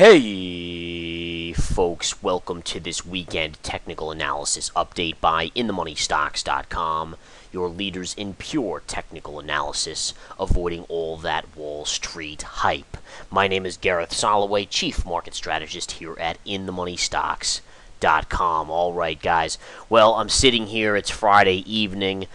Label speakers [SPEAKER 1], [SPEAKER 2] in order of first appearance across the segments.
[SPEAKER 1] Hey folks, welcome to this weekend technical analysis update by InTheMoneyStocks.com, your leaders in pure technical analysis, avoiding all that Wall Street hype. My name is Gareth Soloway, Chief Market Strategist here at InTheMoneyStocks.com. All right, guys. Well, I'm sitting here. It's Friday evening,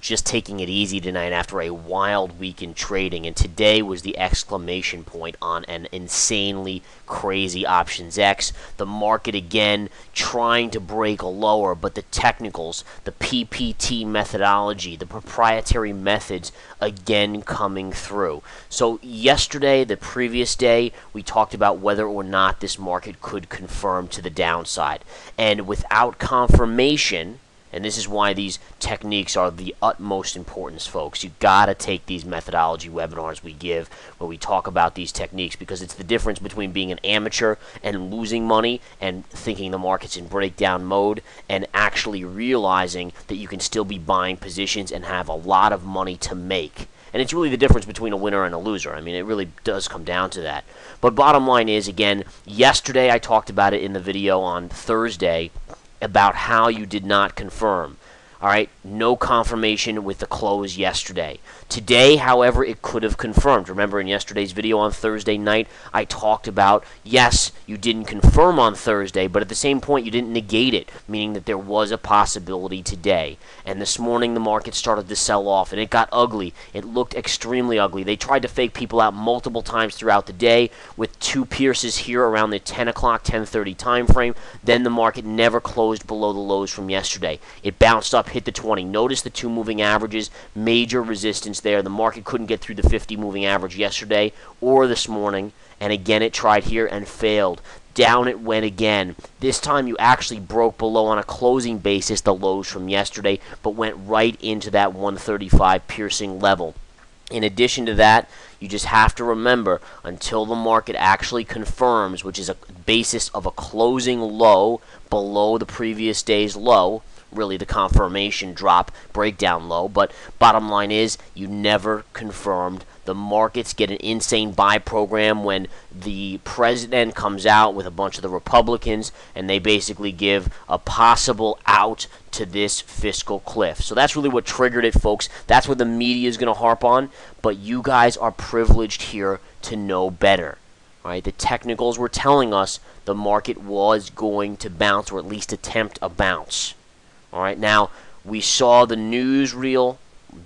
[SPEAKER 1] just taking it easy tonight after a wild week in trading. And today was the exclamation point on an insanely crazy Options X. The market again trying to break lower, but the technicals, the PPT methodology, the proprietary methods again coming through. So yesterday, the previous day, we talked about whether or not this market could confirm to the downside. And without confirmation, and this is why these techniques are the utmost importance, folks. You got to take these methodology webinars we give where we talk about these techniques, because it's the difference between being an amateur and losing money and thinking the market's in breakdown mode and actually realizing that you can still be buying positions and have a lot of money to make. And it's really the difference between a winner and a loser. I mean, it really does come down to that. But bottom line is, again, yesterday I talked about it in the video on Thursday about how you did not confirm. All right, no confirmation with the close yesterday. Today, however, it could have confirmed. Remember in yesterday's video on Thursday night, I talked about, yes, you didn't confirm on Thursday, but at the same point, you didn't negate it, meaning that there was a possibility today. And this morning, the market started to sell off, and it got ugly. It looked extremely ugly. They tried to fake people out multiple times throughout the day with two pierces here around the 10 o'clock, 10:30 time frame. Then the market never closed below the lows from yesterday. It bounced up, hit the 20. Notice the two moving averages, major resistance there. The market couldn't get through the 50 moving average yesterday or this morning, and again it tried here and failed. Down it went again. This time you actually broke below on a closing basis the lows from yesterday, but went right into that 135 piercing level. In addition to that, you just have to remember, until the market actually confirms, which is a basis of a closing low below the previous day's low, really the confirmation drop breakdown low, but bottom line is you never confirmed. The markets get an insane buy program when the president comes out with a bunch of the Republicans and they basically give a possible out to this fiscal cliff. So that's really what triggered it, folks. That's what the media is going to harp on, but you guys are privileged here to know better. All right, the technicals were telling us the market was going to bounce, or at least attempt a bounce. All right, now we saw the newsreel.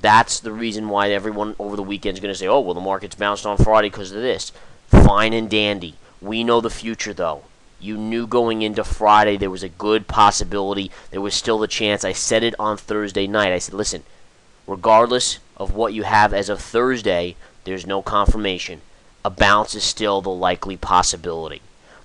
[SPEAKER 1] That's the reason why everyone over the weekend is going to say, oh, well, the market's bounced on Friday because of this. Fine and dandy. We know the future, though. You knew going into Friday there was a good possibility. There was still the chance. I said it on Thursday night. I said, listen, regardless of what you have as of Thursday, there's no confirmation. A bounce is still the likely possibility.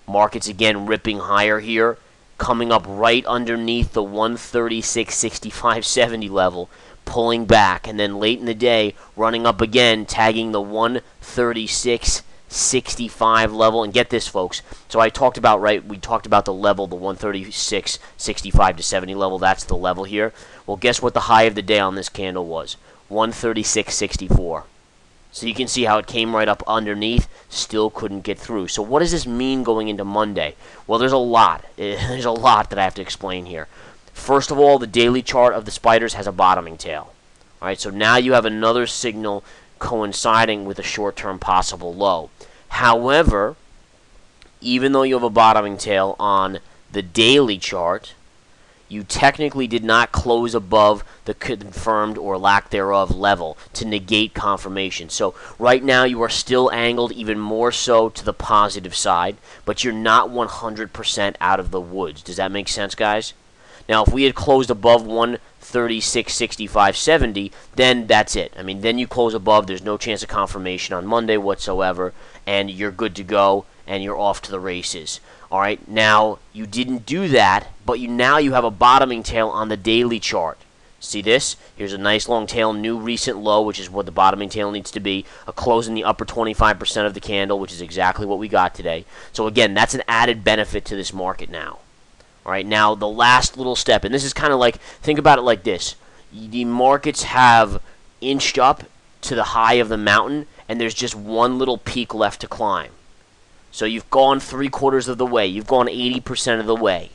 [SPEAKER 1] Markets, again, ripping higher here, coming up right underneath the 136.65.70 level, pulling back, and then late in the day running up again, tagging the 136.65 level. And get this, folks, so I talked about, we talked about the level, the 136.65 to 70 level. That's the level here. Well, guess what the high of the day on this candle was? 136.64. So you can see how it came right up underneath, still couldn't get through. So what does this mean going into Monday? Well, there's a lot. There's a lot that I have to explain here. First of all, the daily chart of the spiders has a bottoming tail. All right, so now you have another signal coinciding with a short-term possible low. However, even though you have a bottoming tail on the daily chart, you technically did not close above the confirmed or lack thereof level to negate confirmation. So right now you are still angled even more so to the positive side, but you're not 100% out of the woods. Does that make sense, guys? Now, if we had closed above 136.65.70, then that's it. I mean, then you close above, there's no chance of confirmation on Monday whatsoever, and you're good to go, and you're off to the races. All right, now you didn't do that, but now you have a bottoming tail on the daily chart. See this? Here's a nice long tail, new recent low, which is what the bottoming tail needs to be. A close in the upper 25% of the candle, which is exactly what we got today. So again, that's an added benefit to this market now. All right, now the last little step, and this is kind of like, think about it like this. The markets have inched up to the high of the mountain, and there's just one little peak left to climb. So you've gone 3/4 of the way. You've gone 80% of the way.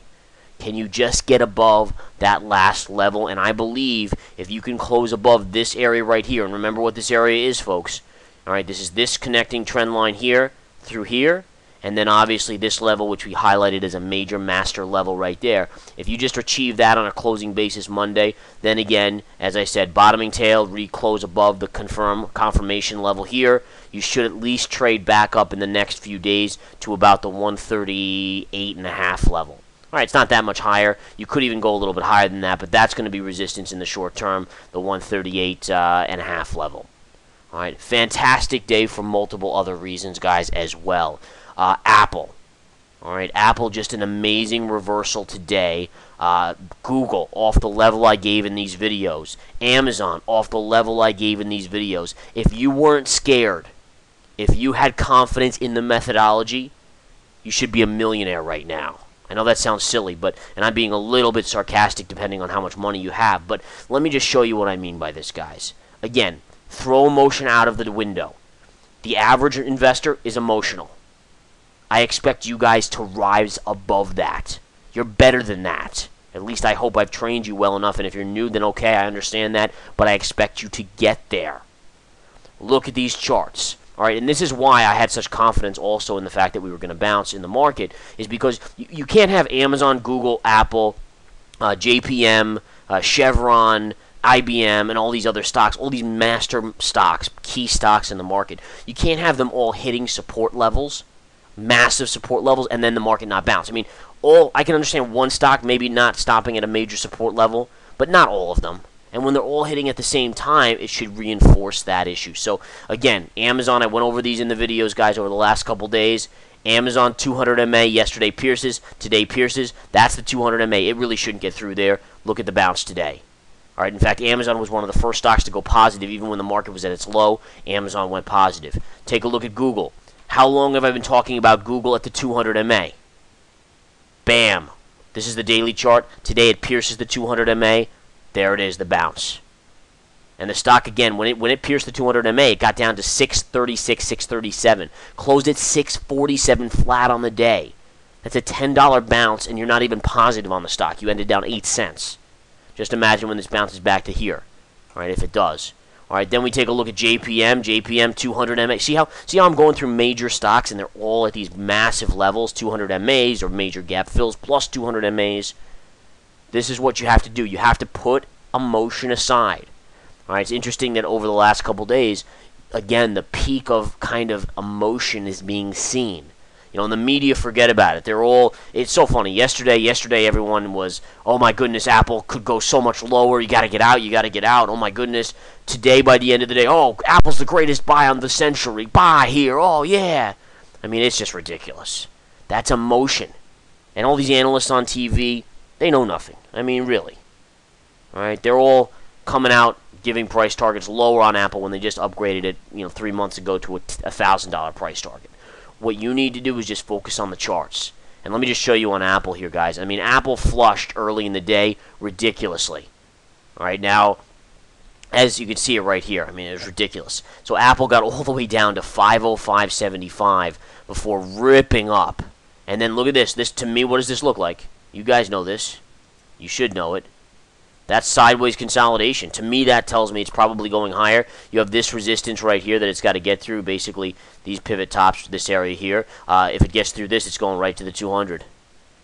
[SPEAKER 1] Can you just get above that last level? And I believe if you can close above this area right here, and remember what this area is, folks. All right, this is this connecting trend line here through here, and then obviously this level, which we highlighted as a major master level right there. If you just achieve that on a closing basis Monday, then again, as I said, bottoming tail, reclose above the confirmation level here. You should at least trade back up in the next few days to about the 138.5 level. All right, it's not that much higher. You could even go a little bit higher than that, but that's going to be resistance in the short term, the 138.5 level. All right, fantastic day for multiple other reasons, guys, as well. Apple. All right, Apple just an amazing reversal today. Google off the level I gave in these videos. Amazon off the level I gave in these videos. If you weren't scared, if you had confidence in the methodology, you should be a millionaire right now. I know that sounds silly, and I'm being a little bit sarcastic depending on how much money you have, but let me just show you what I mean by this, guys. Again, throw emotion out of the window. The average investor is emotional. I expect you guys to rise above that. You're better than that. At least I hope I've trained you well enough, and if you're new, then okay, I understand that, but I expect you to get there. Look at these charts. All right, and this is why I had such confidence also in the fact that we were going to bounce in the market, is because you can't have Amazon, Google, Apple, JPM, Chevron, IBM, and all these other stocks, all these master stocks, key stocks in the market. You can't have them all hitting support levels, massive support levels, and then the market not bounce. I mean, I can understand one stock maybe not stopping at a major support level, but not all of them. And when they're all hitting at the same time, it should reinforce that issue. So, again, Amazon, I went over these in the videos, guys, over the last couple days. Amazon 200 MA, yesterday pierces, today pierces. That's the 200 MA. It really shouldn't get through there. Look at the bounce today. All right, in fact, Amazon was one of the first stocks to go positive. Even when the market was at its low, Amazon went positive. Take a look at Google. How long have I been talking about Google at the 200 MA? Bam. This is the daily chart. Today it pierces the 200 MA. There it is, the bounce. And the stock, again, when it pierced the 200 MA, it got down to 636, 637. Closed at 647 flat on the day. That's a $10 bounce, and you're not even positive on the stock. You ended down 8 cents. Just imagine when this bounces back to here. All right, if it does. All right, then we take a look at JPM. JPM 200 MA. See how I'm going through major stocks, and they're all at these massive levels, 200 MAs or major gap fills plus 200 MAs. This is what you have to do. You have to put emotion aside. All right, it's interesting that over the last couple days, again, the peak of kind of emotion is being seen. You know, and the media forget about it. It's so funny. Yesterday everyone was, oh my goodness, Apple could go so much lower. You got to get out. You got to get out. Oh my goodness. Today, by the end of the day, oh, Apple's the greatest buy on the century. Buy here. Oh, yeah. I mean, it's just ridiculous. That's emotion. And all these analysts on TV, they know nothing. I mean, really. All right, they're all coming out giving price targets lower on Apple when they just upgraded it, 3 months ago to a $1,000 price target. What you need to do is just focus on the charts. And let me just show you on Apple here, guys. I mean, Apple flushed early in the day ridiculously. All right, now, as you can see it right here, I mean, it was ridiculous. So Apple got all the way down to 505.75 before ripping up. And then look at this. This, to me, what does this look like? You guys know this. You should know it. That's sideways consolidation. To me, that tells me it's probably going higher. You have this resistance right here that it's got to get through, basically these pivot tops, this area here. If it gets through this, it's going right to the 200.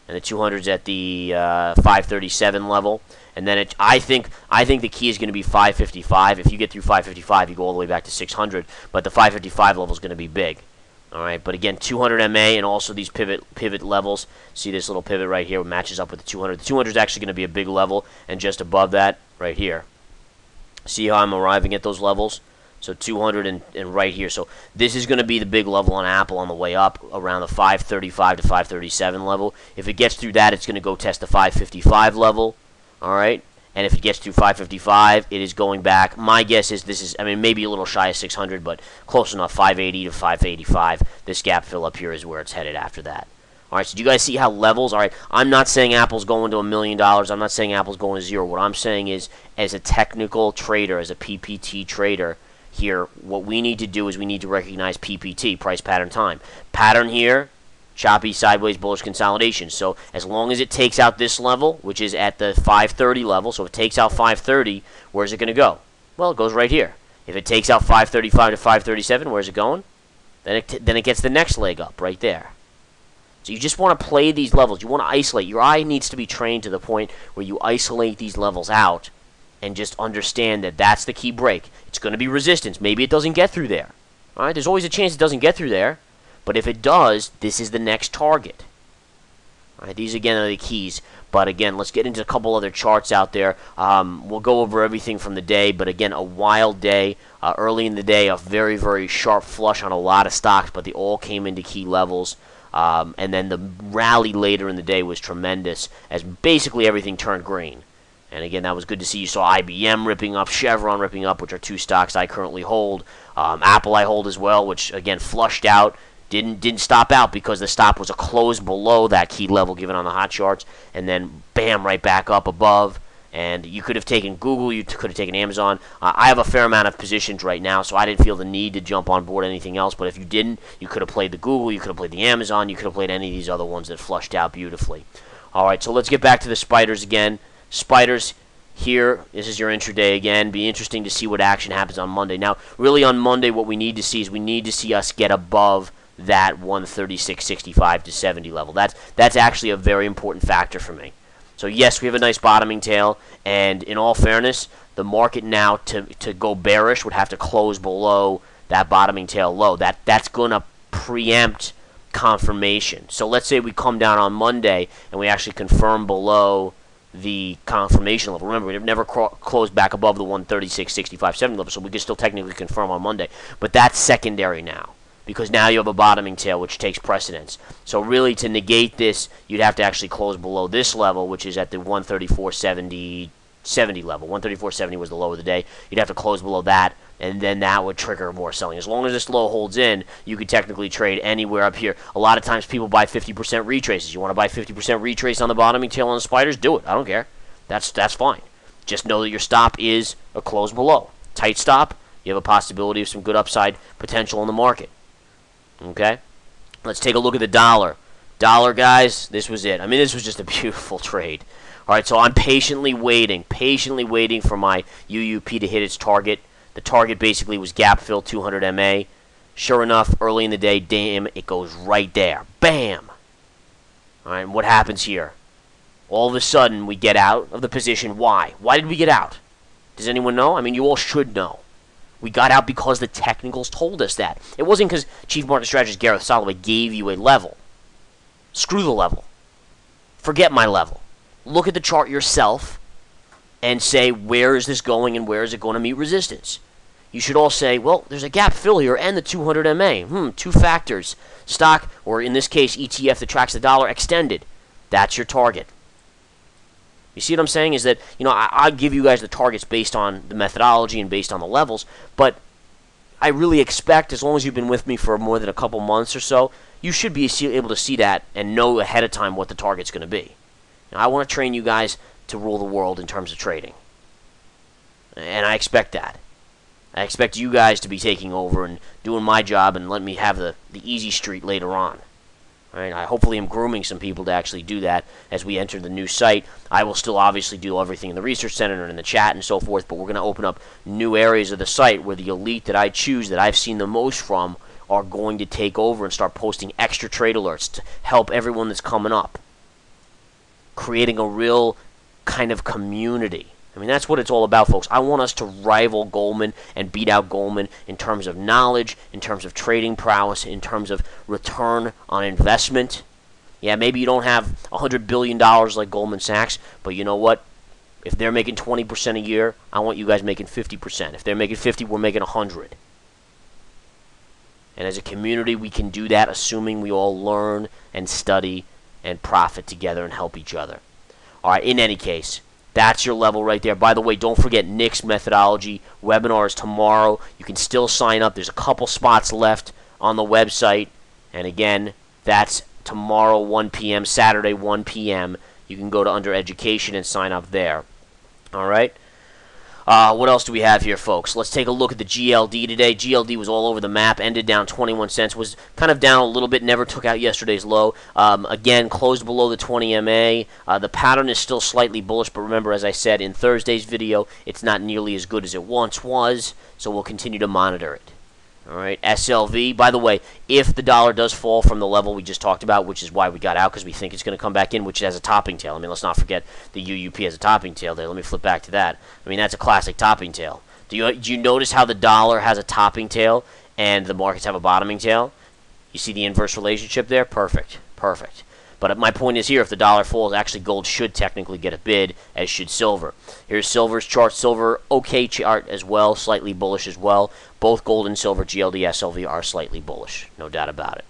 [SPEAKER 1] And the 200's at the 537 level. And then I think the key is going to be 555. If you get through 555, you go all the way back to 600. But the 555 level is going to be big. All right, but again, 200 MA and also these pivot levels. See this little pivot right here matches up with the 200. The 200 is actually going to be a big level, and just above that, right here. See how I'm arriving at those levels? So 200 and right here. So this is going to be the big level on Apple on the way up, around the 535 to 537 level. If it gets through that, it's going to go test the 555 level. All right. And if it gets to 555, it is going back. My guess is this is, I mean, maybe a little shy of 600, but close enough, 580 to 585. This gap fill up here is where it's headed after that. All right, so do you guys see how levels? All right, I'm not saying Apple's going to $1 million. I'm not saying Apple's going to zero. What I'm saying is, as a technical trader, as a PPT trader, here, what we need to do is we need to recognize PPT, price pattern time. Pattern here, choppy sideways bullish consolidation. So as long as it takes out this level, which is at the 530 level, so if it takes out 530, where's it going to go? Well, it goes right here. If it takes out 535 to 537, where's it going? Then it gets the next leg up right there. So you just want to play these levels. You want to isolate. Your eye needs to be trained to the point where you isolate these levels out and just understand that that's the key break. It's going to be resistance. Maybe it doesn't get through there. All right, there's always a chance it doesn't get through there. But if it does, this is the next target. All right, these, again, are the keys. But, again, let's get into a couple other charts out there. We'll go over everything from the day. But, again, a wild day. Early in the day, a very, very sharp flush on a lot of stocks. But they all came into key levels. And then the rally later in the day was tremendous as basically everything turned green. And again, that was good to see. You saw IBM ripping up, Chevron ripping up, which are two stocks I currently hold. Apple I hold as well, which, again, flushed out. Didn't stop out because the stop was a close below that key level given on the hot charts. And then, bam, right back up above. And you could have taken Google, you could have taken Amazon. I have a fair amount of positions right now, so I didn't feel the need to jump on board anything else. But if you didn't, you could have played the Google, you could have played the Amazon, you could have played any of these other ones that flushed out beautifully. All right, so let's get back to the spiders again. Spiders here, this is your intraday again. Be interesting to see what action happens on Monday. Now, really on Monday, what we need to see is we need to see us get above that 136.65 to 70 level. That's actually a very important factor for me. So yes, we have a nice bottoming tail, and in all fairness, the market now to go bearish would have to close below that bottoming tail low. That's going to preempt confirmation. So let's say we come down on Monday and we actually confirm below the confirmation level. Remember, we've never closed back above the 136.65, 70 level, so we can still technically confirm on Monday. But that's secondary now, because now you have a bottoming tail, which takes precedence. So really, to negate this, you'd have to actually close below this level, which is at the 134.70 level. 134.70 was the low of the day. You'd have to close below that, and then that would trigger more selling. As long as this low holds in, you could technically trade anywhere up here. A lot of times people buy 50% retraces. You want to buy 50% retrace on the bottoming tail on the spiders? Do it. I don't care. That's fine. Just know that your stop is a close below. Tight stop, you have a possibility of some good upside potential in the market. Okay? Let's take a look at the dollar. Dollar, guys, this was it. I mean, this was just a beautiful trade. All right, so I'm patiently waiting for my UUP to hit its target. The target basically was gap fill 200 MA. Sure enough, early in the day, damn, it goes right there. Bam! All right, and what happens here? All of a sudden, we get out of the position. Why? Why did we get out? Does anyone know? I mean, you all should know. We got out because the technicals told us that. It wasn't because Chief Market Strategist Gareth Soloway gave you a level. Screw the level. Forget my level. Look at the chart yourself and say, where is this going and where is it going to meet resistance? You should all say, well, there's a gap fill here and the 200 MA. Two factors. Stock, or in this case, ETF that tracks the dollar, extended. That's your target. You see what I'm saying? Is that, I give you guys the targets based on the methodology and based on the levels, but I really expect, as long as you've been with me for more than a couple months or so, you should be able to see that and know ahead of time what the target's going to be. Now, I want to train you guys to rule the world in terms of trading. And I expect that. I expect you guys to be taking over and doing my job and letting me have the easy street later on. All right? I hopefully am grooming some people to actually do that as we enter the new site. I will still obviously do everything in the Research Center and in the chat and so forth, but we're going to open up new areas of the site where the elite that I choose, that I've seen the most from, are going to take over and start posting extra trade alerts to help everyone that's coming up. Creating a real kind of community. I mean, that's what it's all about, folks. I want us to rival Goldman and beat out Goldman in terms of knowledge, in terms of trading prowess, in terms of return on investment. Yeah, maybe you don't have $100 billion like Goldman Sachs, but you know what? If they're making 20% a year, I want you guys making 50%. If they're making 50, we're making 100. And as a community, we can do that, assuming we all learn and study and profit together and help each other. All right, in any case, that's your level right there. By the way, don't forget Nick's methodology webinar is tomorrow. You can still sign up. There's a couple spots left on the website. And again, that's tomorrow 1 p.m., Saturday 1 p.m. You can go to Under Education and sign up there. All right? What else do we have here, folks? Let's take a look at the GLD today. GLD was all over the map, ended down 21 cents, was kind of down a little bit, never took out yesterday's low. Again, closed below the 20 MA. The pattern is still slightly bullish, but remember, as I said in Thursday's video, it's not nearly as good as it once was, so we'll continue to monitor it. All right, SLV. By the way, if the dollar does fall from the level we just talked about, which is why we got out, because we think it's going to come back in, which has a topping tail. I mean, let's not forget the UUP has a topping tail there. Let me flip back to that. I mean, that's a classic topping tail. Do you notice how the dollar has a topping tail and the markets have a bottoming tail? You see the inverse relationship there? Perfect. Perfect. But my point is here, if the dollar falls, actually gold should technically get a bid, as should silver. Here's silver's chart. Silver, okay chart as well, slightly bullish as well. Both gold and silver, GLD, SLV, are slightly bullish. No doubt about it.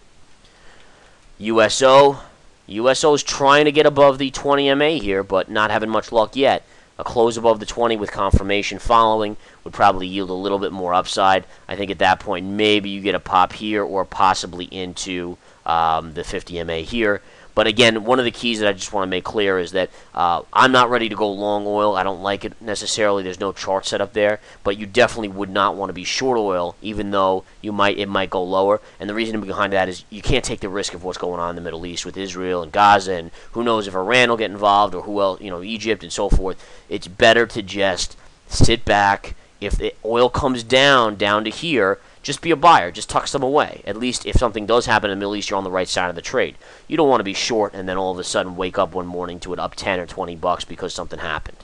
[SPEAKER 1] USO. USO is trying to get above the 20 MA here, but not having much luck yet. A close above the 20 with confirmation following would probably yield a little bit more upside. I think at that point, maybe you get a pop here or possibly into the 50 MA here. But again, one of the keys that I just want to make clear is that I'm not ready to go long oil. I don't like it necessarily. There's no chart set up there. But you definitely would not want to be short oil, even though it might go lower. And the reason behind that is you can't take the risk of what's going on in the Middle East with Israel and Gaza, and who knows if Iran will get involved or who else, Egypt and so forth. It's better to just sit back. If the oil comes down to here, just be a buyer. Just tuck some away. At least if something does happen in the Middle East, you're on the right side of the trade. You don't want to be short and then all of a sudden wake up one morning to it up 10 or 20 bucks because something happened.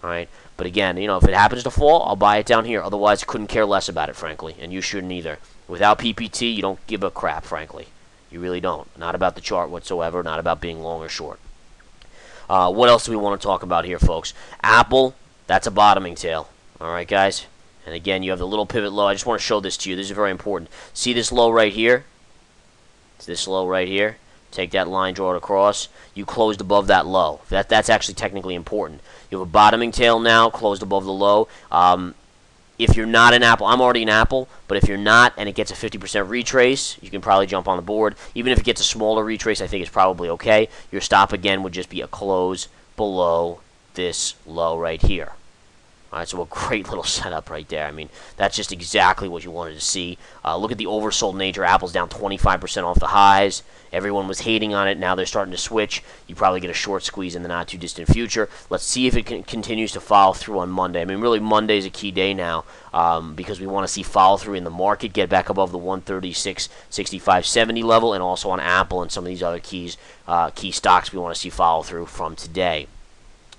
[SPEAKER 1] All right? But again, if it happens to fall, I'll buy it down here. Otherwise, I couldn't care less about it, frankly. And you shouldn't either. Without PPT, you don't give a crap, frankly. You really don't. Not about the chart whatsoever. Not about being long or short. What else do we want to talk about here, folks? Apple, that's a bottoming tail. All right, guys? And again, you have the little pivot low. I just want to show this to you. This is very important. See this low right here? It's this low right here. Take that line, draw it across. You closed above that low. That's actually technically important. You have a bottoming tail now, closed above the low. If you're not an Apple, I'm already an Apple, but if you're not and it gets a 50% retrace, you can probably jump on the board. Even if it gets a smaller retrace, I think it's probably okay. Your stop, again, would just be a close below this low right here. All right, so a great little setup right there. I mean, that's just exactly what you wanted to see. Look at the oversold nature. Apple's down 25% off the highs. Everyone was hating on it. Now they're starting to switch. You probably get a short squeeze in the not-too-distant future. Let's see if it continues to follow through on Monday. I mean, really, Monday is a key day now because we want to see follow-through in the market, get back above the 136, 65, 70 level, and also on Apple and some of these other key stocks we want to see follow-through from today.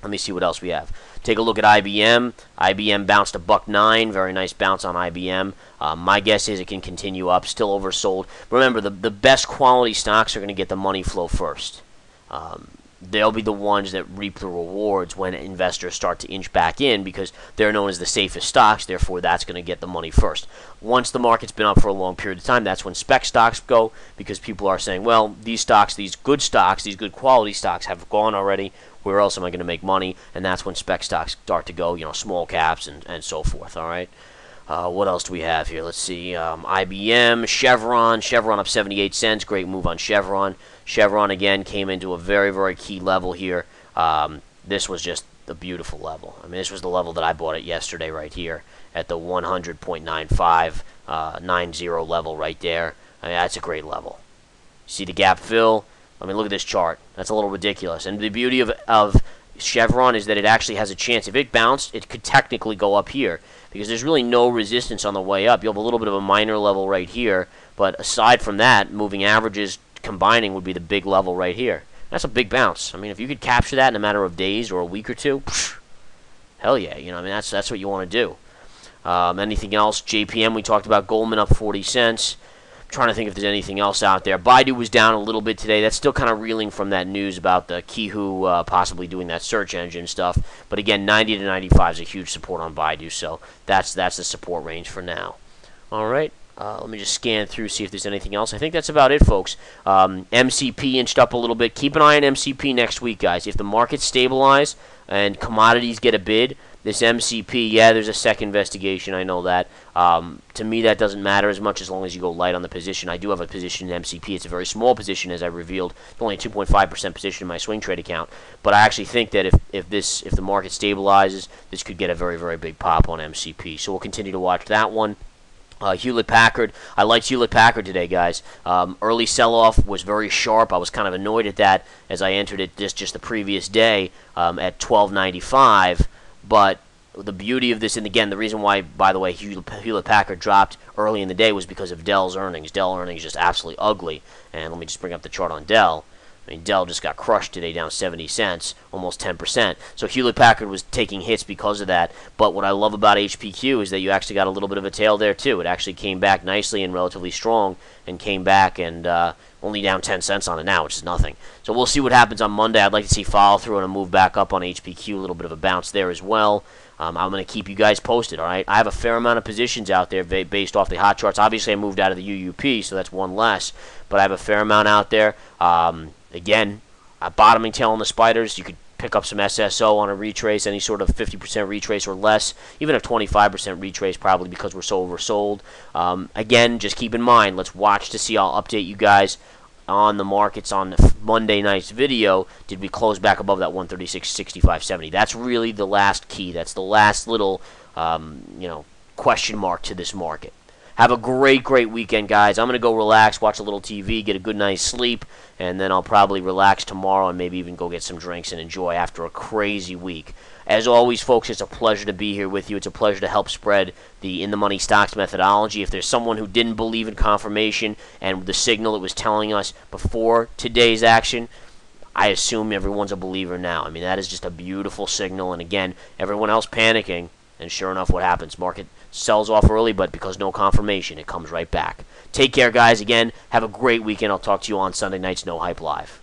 [SPEAKER 1] Let me see what else we have. Take a look at IBM. IBM bounced a $1.09. Very nice bounce on IBM. My guess is it can continue up. Still oversold. Remember, the best quality stocks are going to get the money flow first. They'll be the ones that reap the rewards when investors start to inch back in because they're known as the safest stocks. Therefore, that's going to get the money first. Once the market's been up for a long period of time, that's when spec stocks go because people are saying, well, these stocks, these good quality stocks have gone already. Where else am I going to make money? And that's when spec stocks start to go, small caps and so forth, all right? What else do we have here? Let's see. IBM, Chevron. Chevron up 78 cents. Great move on Chevron. Chevron, again, came into a very, very key level here. This was just a beautiful level. I mean, this was the level that I bought it yesterday right here at the 100.9590 level right there. I mean, that's a great level. See the gap fill? I mean, look at this chart. That's a little ridiculous. And the beauty of Chevron is that it actually has a chance. If it bounced, it could technically go up here because there's really no resistance on the way up. You'll have a little bit of a minor level right here, but aside from that, moving averages combining would be the big level right here. That's a big bounce. I mean, if you could capture that in a matter of days or a week or two, hell yeah. I mean, that's what you want to do. Anything else? JPM, we talked about. Goldman up 40 cents. Trying to think if there's anything else out there. Baidu was down a little bit today. That's still kind of reeling from that news about the Qihoo possibly doing that search engine stuff. But again, 90 to 95 is a huge support on Baidu, so that's the support range for now. All right. Let me just scan through, see if there's anything else. I think that's about it, folks. MCP inched up a little bit. Keep an eye on MCP next week, guys. If the markets stabilize and commodities get a bid, This MCP, yeah, there's a SEC investigation. I know that. To me, that doesn't matter as much as long as you go light on the position. I do have a position in MCP. It's a very small position, as I revealed. It's only a 2.5% position in my swing trade account. But I actually think that if the market stabilizes, this could get a very, very big pop on MCP. So we'll continue to watch that one. Hewlett-Packard. I liked Hewlett-Packard today, guys. Early sell-off was very sharp. I was kind of annoyed at that as I entered it just the previous day at $12.95. But the beauty of this, and again, the reason why, by the way, Hewlett-Packard dropped early in the day was because of Dell's earnings. Dell earnings just absolutely ugly. And let me just bring up the chart on Dell. I mean, Dell just got crushed today, down 70 cents, almost 10%. So Hewlett-Packard was taking hits because of that. But what I love about HPQ is that you actually got a little bit of a tail there, too. It actually came back nicely and relatively strong and came back and only down 10 cents on it now, which is nothing. So we'll see what happens on Monday. I'd like to see follow-through and a move back up on HPQ, a little bit of a bounce there as well. I'm going to keep you guys posted, all right? I have a fair amount of positions out there based off the hot charts. Obviously, I moved out of the UUP, so that's one less. But I have a fair amount out there. Again, a bottoming tail on the spiders. You could pick up some SSO on a retrace, any sort of 50% retrace or less, even a 25% retrace probably because we're so oversold. Again, just keep in mind, let's watch to see. I'll update you guys on the markets on Monday night's video. Did we close back above that 136.65.70? That's really the last key. That's the last little question mark to this market. Have a great, great weekend, guys. I'm going to go relax, watch a little TV, get a good night's sleep, and then I'll probably relax tomorrow and maybe even go get some drinks and enjoy after a crazy week. As always, folks, it's a pleasure to be here with you. It's a pleasure to help spread the In the Money Stocks methodology. If there's someone who didn't believe in confirmation and the signal it was telling us before today's action, I assume everyone's a believer now. I mean, that is just a beautiful signal. And again, everyone else panicking. And sure enough, what happens? Market sells off early, but because no confirmation, it comes right back. Take care, guys. Again, have a great weekend. I'll talk to you on Sunday night's No Hype Live.